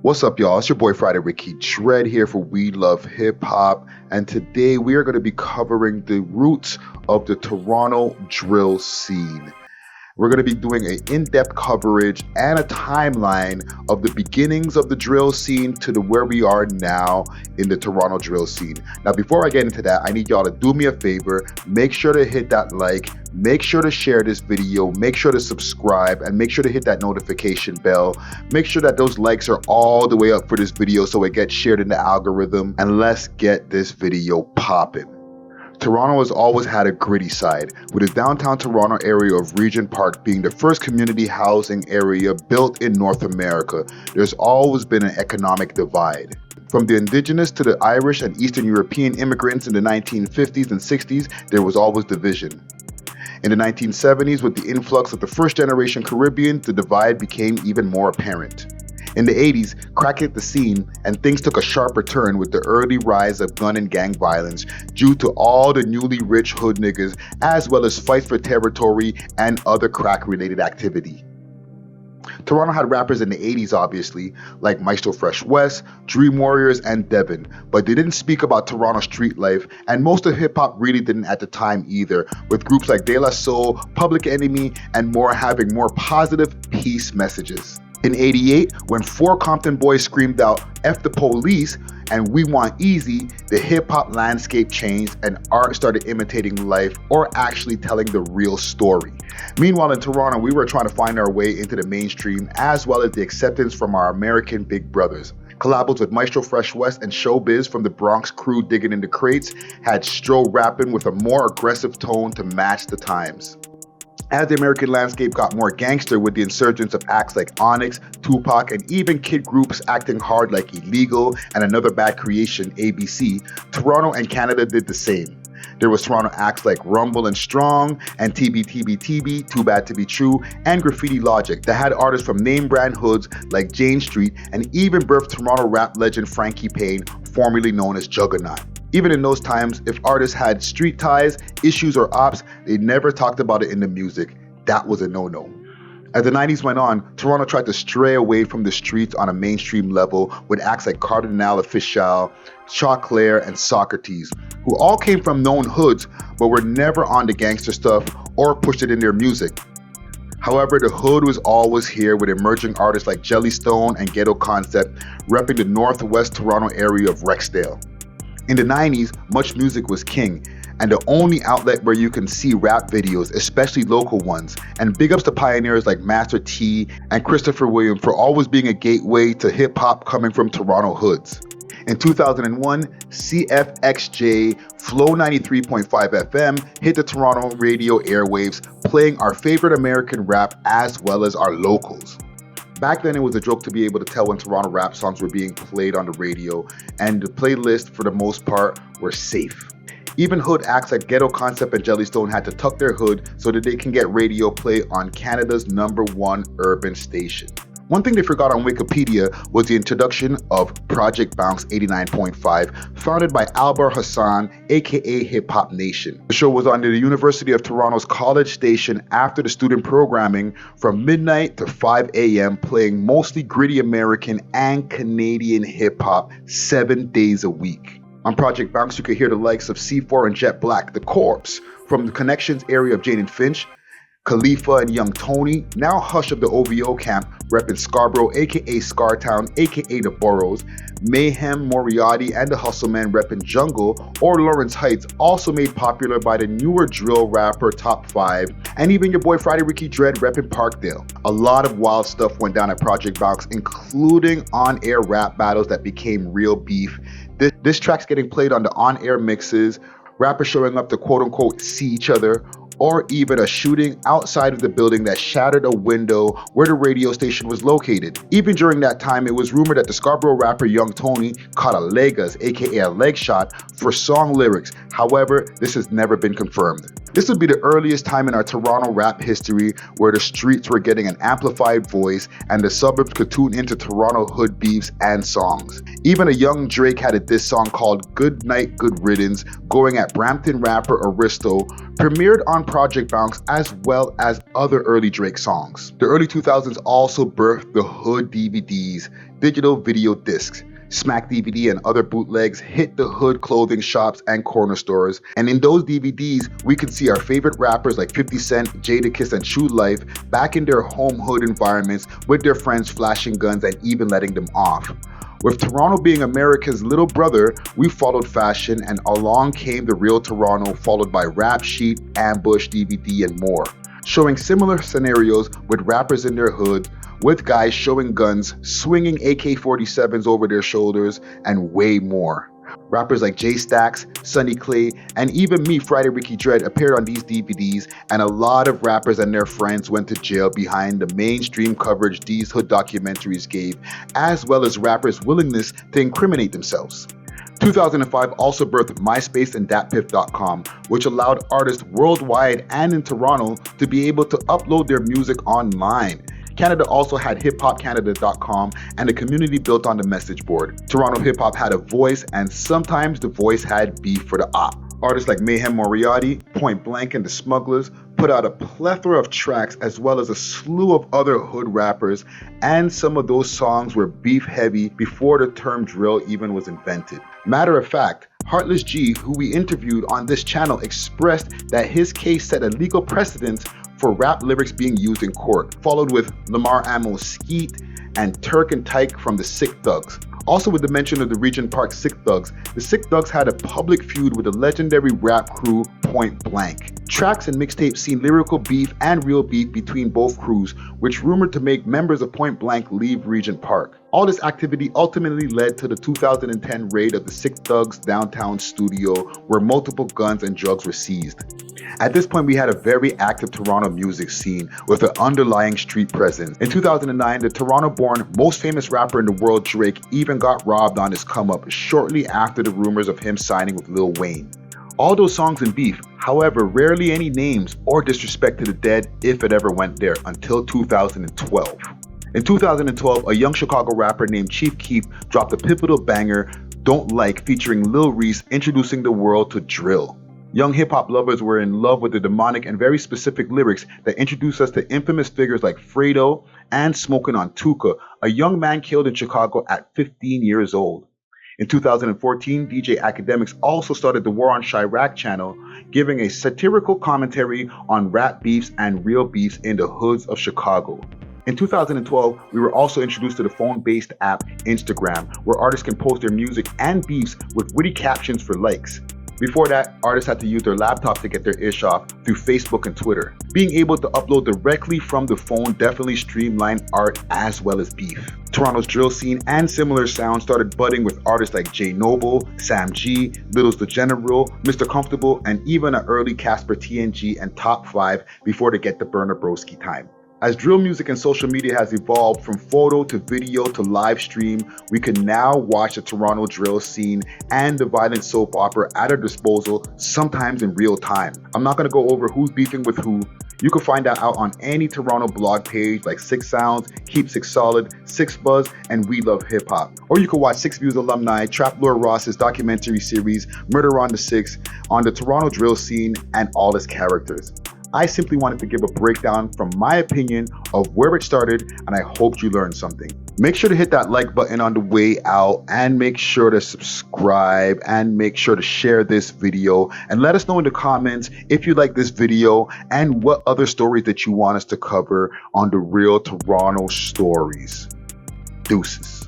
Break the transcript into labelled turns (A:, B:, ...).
A: What's up, y'all? It's your boy Friday Ricky Dred here for We Love Hip Hop, and today we are going to be covering the roots of the Toronto drill scene. We're going to be doing an in-depth coverage and a timeline of the beginnings of the drill scene to where we are now in the Toronto drill scene. Now, before I get into that, I need y'all to do me a favor. Make sure to hit that like, make sure to share this video, make sure to subscribe, and make sure to hit that notification bell. Make sure that those likes are all the way up for this video so it gets shared in the algorithm, and let's get this video popping. Toronto has always had a gritty side, with the downtown Toronto area of Regent Park being the first community housing area built in North America. There's always been an economic divide. From the indigenous to the Irish and Eastern European immigrants in the 1950s and 60s, there was always division. In the 1970s, with the influx of the first generation Caribbeans, the divide became even more apparent. In the 80s, crack hit the scene and things took a sharper turn with the early rise of gun and gang violence due to all the newly rich hood niggas, as well as fights for territory and other crack-related activity. Toronto had rappers in the 80s, obviously, like Maestro Fresh West, Dream Warriors, and Devin, but they didn't speak about Toronto street life, and most of hip-hop really didn't at the time either, with groups like De La Soul, Public Enemy, and more having more positive peace messages. In '88, when four Compton boys screamed out, "F the police," and "We want easy," the hip-hop landscape changed and art started imitating life or actually telling the real story. Meanwhile, in Toronto, we were trying to find our way into the mainstream as well as the acceptance from our American big brothers. Collabos with Maestro Fresh West and Bizz from the Bronx crew digging into crates had Stro rapping with a more aggressive tone to match the times. As the American landscape got more gangster with the insurgence of acts like Onyx, Tupac, and even kid groups acting hard like Illegal and Another Bad Creation, ABC, Toronto and Canada did the same. There was Toronto acts like Rumble and Strong, and TBTBTB, Too Bad to Be True, and Graffiti Logic that had artists from name brand hoods like Jane Street, and even birthed Toronto rap legend Frankie Payne, formerly known as Juggernaut. Even in those times, if artists had street ties, issues, or ops, they never talked about it in the music. That was a no-no. As the 90s went on, Toronto tried to stray away from the streets on a mainstream level with acts like Cardinal Official, Choclair, and Socrates, who all came from known hoods but were never on the gangster stuff or pushed it in their music. However, the hood was always here with emerging artists like Jellystone and Ghetto Concept repping the northwest Toronto area of Rexdale. In the 90s, much music was king, and the only outlet where you can see rap videos, especially local ones, and big ups to pioneers like Master T and Christopher Williams for always being a gateway to hip-hop coming from Toronto hoods. In 2001, CFXJ Flow 93.5 FM hit the Toronto radio airwaves, playing our favorite American rap as well as our locals. Back then, it was a joke to be able to tell when Toronto rap songs were being played on the radio, and the playlist, for the most part, were safe. Even hood acts like Ghetto Concept and Jellystone had to tuck their hood so that they can get radio play on Canada's #1 urban station. One thing they forgot on Wikipedia was the introduction of Project Bounce 89.5, founded by Albar Hassan, aka Hip Hop Nation. The show was on the University of Toronto's college station after the student programming from midnight to 5 a.m., playing mostly gritty American and Canadian hip hop 7 days a week. On Project Bounce, you could hear the likes of C4 and Jet Black, The Corpse, from the Connections area of Jane and Finch, Khalifa and Young Tony, now Hush of the OVO camp, repping Scarborough, aka Scartown, aka the Boroughs, Mayhem, Moriarty, and the Hustleman repping Jungle, or Lawrence Heights, also made popular by the newer drill rapper Top 5, and even your boy Friday Ricky Dred repping Parkdale. A lot of wild stuff went down at Project Bounce, including on-air rap battles that became real beef. This track's getting played on the on-air mixes, rappers showing up to quote-unquote see each other, or even a shooting outside of the building that shattered a window where the radio station was located. Even during that time, it was rumored that the Scarborough rapper Young Tony caught a legas, aka a leg shot, for song lyrics. However, this has never been confirmed. This would be the earliest time in our Toronto rap history where the streets were getting an amplified voice and the suburbs could tune into Toronto hood beefs and songs. Even a young Drake had a diss song called Good Night, Good Riddance, going at Brampton rapper Aristo, premiered on Project Bounce, as well as other early Drake songs. The early 2000s also birthed the Hood DVDs, digital video discs. Smack DVD and other bootlegs hit the hood clothing shops and corner stores, and in those DVDs, we could see our favorite rappers like 50 Cent, Jadakiss, and True Life back in their home hood environments with their friends flashing guns and even letting them off. With Toronto being America's little brother, we followed fashion, and along came the real Toronto, followed by Rapsheet, Ambush DVD, and more, showing similar scenarios with rappers in their hood, with guys showing guns, swinging AK-47s over their shoulders, and way more. Rappers like J Stacks, Sonny Clay, and even me, Friday Ricky Dred, appeared on these DVDs, and a lot of rappers and their friends went to jail behind the mainstream coverage these hood documentaries gave, as well as rappers' willingness to incriminate themselves. 2005 also birthed MySpace and datpiff.com, which allowed artists worldwide and in Toronto to be able to upload their music online. Canada also had hiphopcanada.com and a community built on the message board. Toronto hip hop had a voice, and sometimes the voice had beef for the op. Artists like Mayhem Moriarty, Point Blank, and the Smugglers put out a plethora of tracks, as well as a slew of other hood rappers, and some of those songs were beef heavy before the term drill even was invented. Matter of fact, Heartless G, who we interviewed on this channel, expressed that his case set a legal precedent for rap lyrics being used in court, followed with Lamar Ammo's Skeet and Turk and Tyke from the Sick Thugs. Also with the mention of the Regent Park Sick Thugs, the Sick Thugs had a public feud with the legendary rap crew Point Blank. Tracks and mixtapes seen lyrical beef and real beef between both crews, which rumored to make members of Point Blank leave Regent Park. All this activity ultimately led to the 2010 raid of the Sick Thugs downtown studio, where multiple guns and drugs were seized. At this point, we had a very active Toronto music scene with an underlying street presence. In 2009, the Toronto-born most famous rapper in the world, Drake, even got robbed on his come-up shortly after the rumors of him signing with Lil Wayne. All those songs in beef, however, rarely any names or disrespect to the dead, if it ever went there, until 2012. In 2012, a young Chicago rapper named Chief Keef dropped a pivotal banger, Don't Like, featuring Lil Reese, introducing the world to drill. Young hip-hop lovers were in love with the demonic and very specific lyrics that introduced us to infamous figures like Fredo and Smokin' on Tuka, a young man killed in Chicago at 15 years old. In 2014, DJ Academics also started the War on Chirac channel, giving a satirical commentary on rap beefs and real beefs in the hoods of Chicago. In 2012, we were also introduced to the phone-based app Instagram, where artists can post their music and beefs with witty captions for likes. Before that, artists had to use their laptop to get their ish off through Facebook and Twitter. Being able to upload directly from the phone definitely streamlined art as well as beef. Toronto's drill scene and similar sounds started budding with artists like Jay Noble, Sam G, Littles the General, Mr. Comfortable, and even an early Casper TNG and Top 5 before they get the Burner Broski time. As drill music and social media has evolved from photo to video to live stream, we can now watch the Toronto drill scene and the violent soap opera at our disposal, sometimes in real time. I'm not going to go over who's beefing with who. You can find that out on any Toronto blog page like Six Sounds, Keep Six Solid, Six Buzz, and We Love Hip Hop. Or you can watch Six Views alumni Trap Lord Ross's documentary series, Murder on the Six, on the Toronto drill scene and all its characters. I simply wanted to give a breakdown from my opinion of where it started, and I hoped you learned something. Make sure to hit that like button on the way out, and make sure to subscribe, and make sure to share this video, and let us know in the comments if you like this video and what other stories that you want us to cover on the Real Toronto Stories. Deuces.